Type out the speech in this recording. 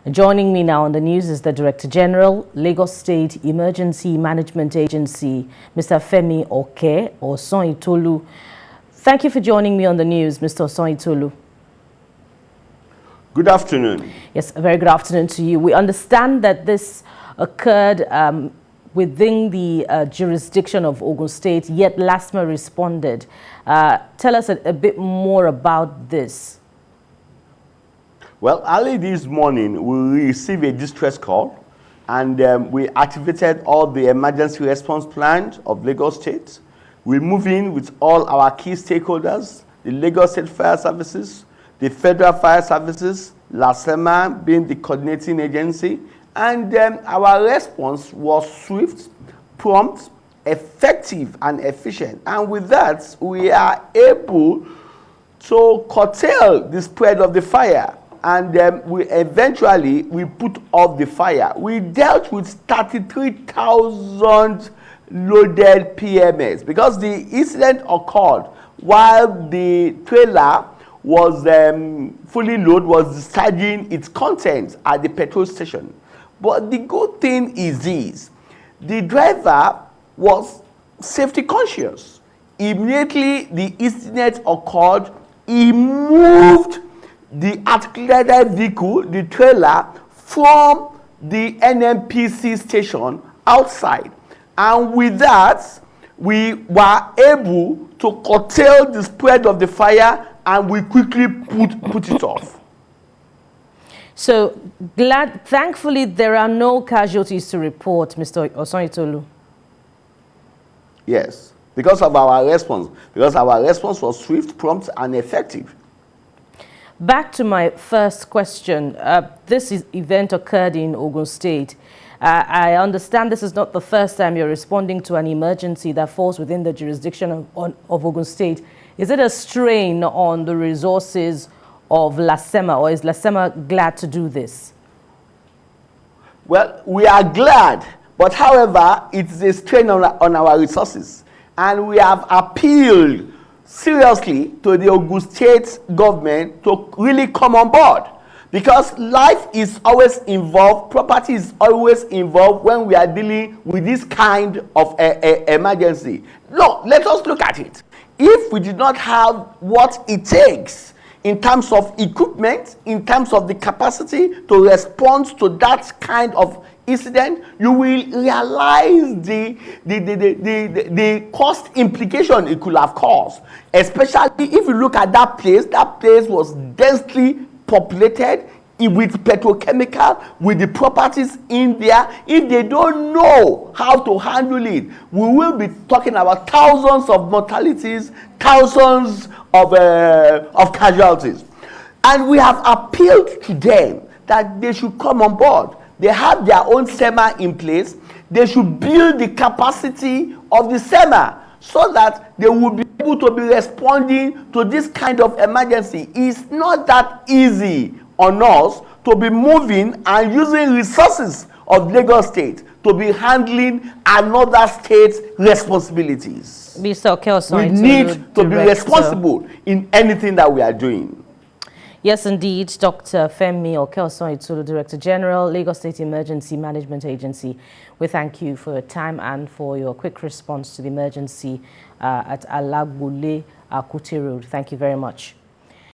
Joining me now on the news is the Director General, Lagos State Emergency Management Agency, Mr. Femi Osonitolu. Thank you for joining me on the news, Mr. Osonitolu. Good afternoon. Yes, a very good afternoon to you. We understand that this occurred within the jurisdiction of Ogun State, yet LASEMA responded. Tell us a bit more about this. Well, early this morning, we received a distress call, and we activated all the emergency response plans of Lagos State. We moved in with all our key stakeholders, the Lagos State Fire Services, the Federal Fire Services, LASEMA being the coordinating agency, and our response was swift, prompt, effective, and efficient. And with that, we are able to curtail the spread of the fire. And we put off the fire. We dealt with 33,000 loaded PMS because the incident occurred while the trailer was fully loaded, was discharging its contents at the petrol station. But the good thing is this: the driver was safety conscious. Immediately the incident occurred, he moved the articulated vehicle, the trailer, from the NNPC station outside. And with that, we were able to curtail the spread of the fire, and we quickly put it off. So, thankfully, there are no casualties to report, Mr. Osonitolu. Yes, because of our response. Because our response was swift, prompt, and effective. Back to my first question. This event occurred in Ogun State. I understand this is not the first time you're responding to an emergency that falls within the jurisdiction of Ogun State. Is it a strain on the resources of LASEMA, or is LASEMA glad to do this? Well, we are glad, but however, it's a strain on our resources. And we have appealed seriously to the Ogun State government to really come on board, because life is always involved, property is always involved when we are dealing with this kind of emergency. No, let us look at it. If we did not have what it takes in terms of equipment, in terms of the capacity to respond to that kind of incident, you will realize the cost implication it could have caused. Especially if you look at that place was densely populated with petrochemical, with the properties in there. If they don't know how to handle it, we will be talking about thousands of mortalities, thousands of casualties. And we have appealed to them that they should come on board. They have their own SEMA in place. They should build the capacity of the SEMA so that they will be able to be responding to this kind of emergency. It's not that easy on us to be moving and using resources of Lagos State to be handling another state's responsibilities. Mr. We need to be responsible in anything that we are doing. Yes, indeed, Dr. Femi Osonitolu, Director General, Lagos State Emergency Management Agency. We thank you for your time and for your quick response to the emergency at Alagbole, Akute Road. Thank you very much.